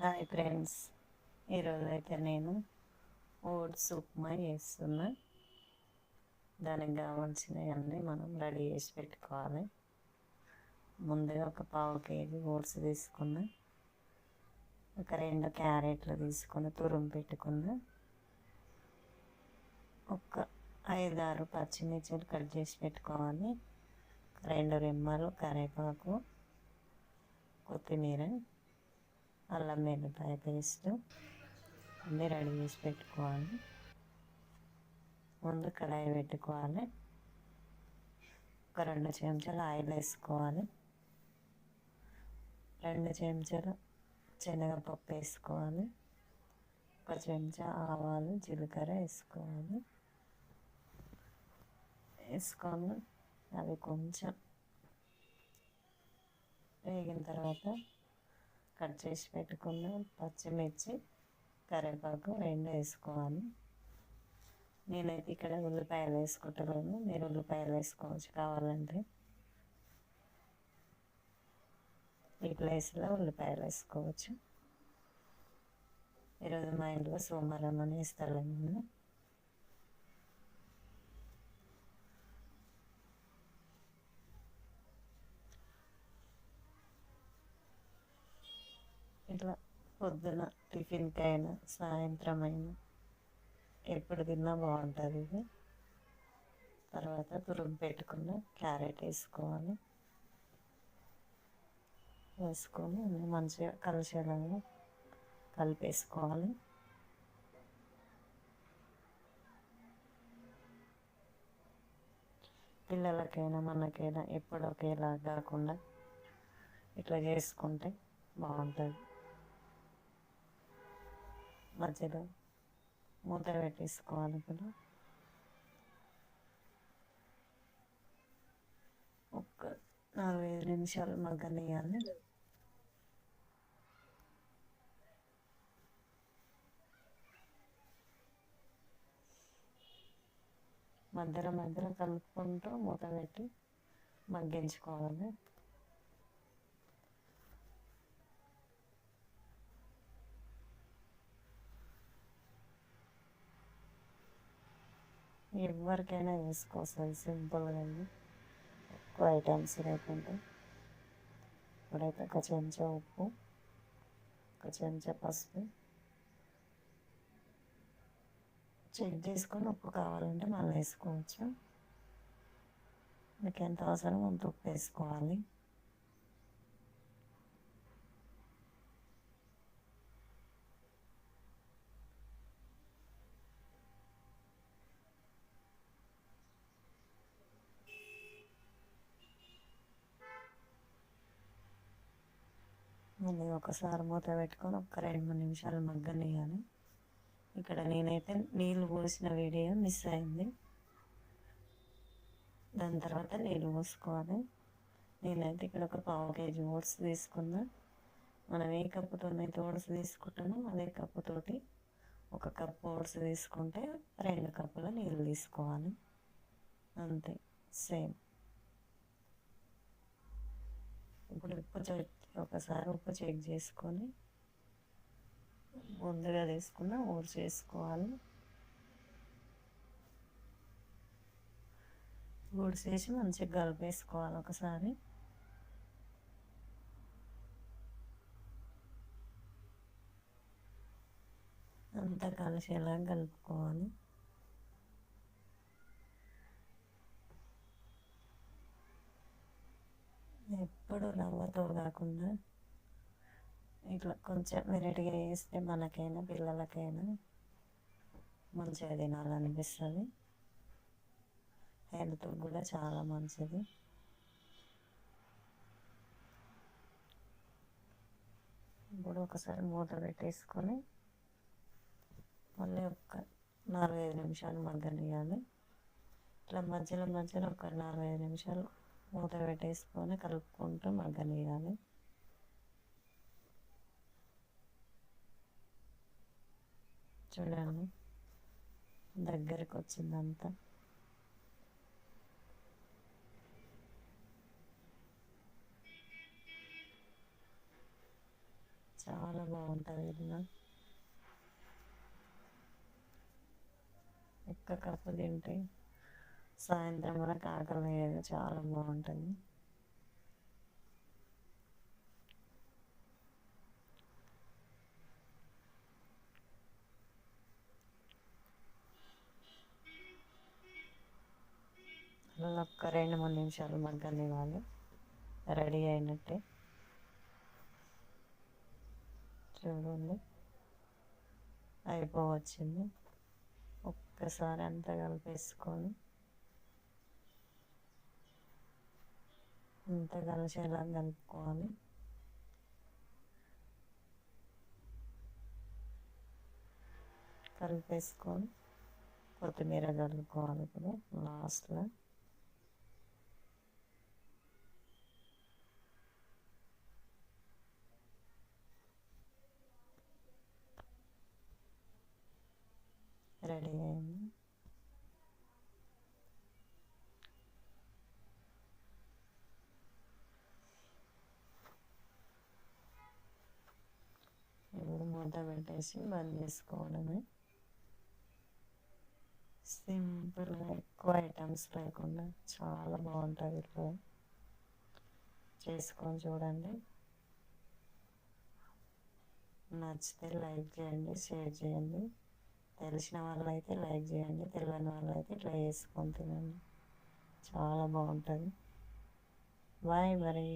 Hi friends, ఈరోజు అయితే నేను ఓట్స్ ఉప్మా చేస్తున్నా. దానికి కావాల్సినవన్నీ మనం రెడీ చేసి పెట్టుకోవాలి. ముందుగా ఒక పావు కేజీ ఓట్స్ తీసుకున్నా, ఒక 2 క్యారెట్లు తీసుకుని తురుము పెట్టుకున్నా, ఒక 5-6 పచ్చిమిర్చిలు కట్ చేసి పెట్టుకోవాలి, 2 రెమ్మలు కరివేపాకు, కొత్తిమీర, అల్లం వెల్లిపాయ పేస్ట్ అన్నీ రెడీ చేసి పెట్టుకోవాలి. ముందు కడాయి పెట్టుకోవాలి, ఒక 2 చెంచాలు ఆయిల్ వేసుకోవాలి, 2 చెంచాలు శనగపప్పు వేసుకోవాలి, 1 చెంచా ఆవాలు జీలకర్ర వేసుకొని అవి కొంచెం వేగిన తర్వాత కట్ చేసి పెట్టుకున్న పచ్చిమిర్చి కరివేపాకు 2 వేసుకోవాలి. నేనైతే ఇక్కడ ఉల్లిపాయలు వేసుకుంటున్నాను, మీరు ఉల్లిపాయలు వేసుకోవచ్చు కావాలంటే. ఈ ప్లేస్లో ఉల్లిపాయలు వేసుకోవచ్చు. ఈరోజు మా ఇంట్లో సోమవారం అని వేస్తాను నేను. ఇట్లా పొద్దున టిఫిన్కైనా సాయంత్రం అయినా ఎప్పుడు తిన్నా బాగుంటుంది ఇది. తర్వాత తురుము పెట్టుకున్న క్యారెట్ వేసుకొని మంచిగా కలిసేలాగా కలిపేసుకోవాలి. పిల్లలకైనా మనకైనా ఎప్పుడు ఒకేలా కాకుండా ఇట్లా చేసుకుంటే బాగుంటుంది. మధ్యలో మూత పెట్టేసుకోవాలి. ఇప్పుడు ఒక 4-5 నిమిషాలు మగ్గనియాలి. మధ్యలో కలుపుకుంటూ మూత పెట్టి మగ్గించుకోవాలి. ఎవరికైనా వేసుకోవచ్చు సింపుల్గా, ఎక్కువ ఐటమ్స్ లేకుండా. ఇప్పుడైతే 1 చెంచా ఉప్పు, 1 చెంచా పసుపు చెక్ చేసుకొని ఉప్పు కావాలంటే మళ్ళీ వేసుకోవచ్చు. మీకు ఎంత అవసరం అంత ఉప్పు వేసుకోవాలి. మళ్ళీ ఒకసారి మూత పెట్టుకొని ఒక 2-3 నిమిషాలు మగ్గనియాలి. ఇక్కడ నేనైతే నీళ్ళు పోసిన వీడియో మిస్ అయింది. దాని తర్వాత నీళ్ళు పోసుకోవాలి. నేనైతే ఇక్కడ ఒక పావు కేజీ ఓట్స్ తీసుకున్నా. మనం ఏ కప్పుతోనైతే ఓట్స్ తీసుకుంటామో అదే కప్పుతోటి 1 కప్పు ఓట్స్ తీసుకుంటే 2 కప్పుల నీళ్ళు తీసుకోవాలి. అంతే, సేమ్. ఇప్పుడు ఒకసారి ఉప్పు చెక్ చేసుకొని ముందుగా తీసుకున్న ఓట్స్ వేసుకోవాలి. ఓట్స్ వేసి మంచిగా కలిపేసుకోవాలి. ఒకసారి అంతా కలిసేలా కలుపుకోవాలి. ఎప్పుడు రవ్వతో కాకుండా ఇట్లా కొంచెం వెరైటీగా వేస్తే మనకైనా పిల్లలకైనా మంచిగా తినాలనిపిస్తుంది. హెల్త్ కూడా చాలా మంచిది. ఇప్పుడు ఒకసారి మూత పెట్టేసుకొని మళ్ళీ ఒక 4-5 నిమిషాలు మగ్గనియాలి. ఇట్లా మధ్యలో ఒక 4-5 నిమిషాలు మూత పెట్టేసుకొని కలుపుకుంటూ మగ్గనియాలి. చూడండి, దగ్గరికి వచ్చిందంతా. చాలా బాగుంటుంది ఇలా. ఒక్క కప్పు తింటే సాయంత్రం వరకు ఆకలి వేయదు, చాలా బాగుంటుంది. అలా ఒక్క 2-3 నిమిషాలు మగ్గనివ్వాలి. రెడీ అయినట్టే. చూడండి, అయిపోవచ్చింది. ఒక్కసారి అంతా కలిపేసుకొని అంతా కలిసేలా కలుపుకోవాలి. కలిపేసుకొని కొత్తిమీర కలుపుకోవాలి. ఇప్పుడు లాస్ట్లో రెడీ అయింది. ఇప్పుడు మూత పెట్టేసి బంద్ చేసుకోవడమే. సింపుల్గా, ఎక్కువ ఐటమ్స్ లేకుండా చాలా బాగుంటుంది. ఇట్లా చేసుకొని చూడండి. నచ్చితే లైక్ చేయండి, షేర్ చేయండి. తెలిసిన వాళ్ళైతే లైక్ చేయండి, తెలియని వాళ్ళైతే ఇట్లా చేసుకొని తినండి. చాలా బాగుంటుంది. బాయ్ మరి.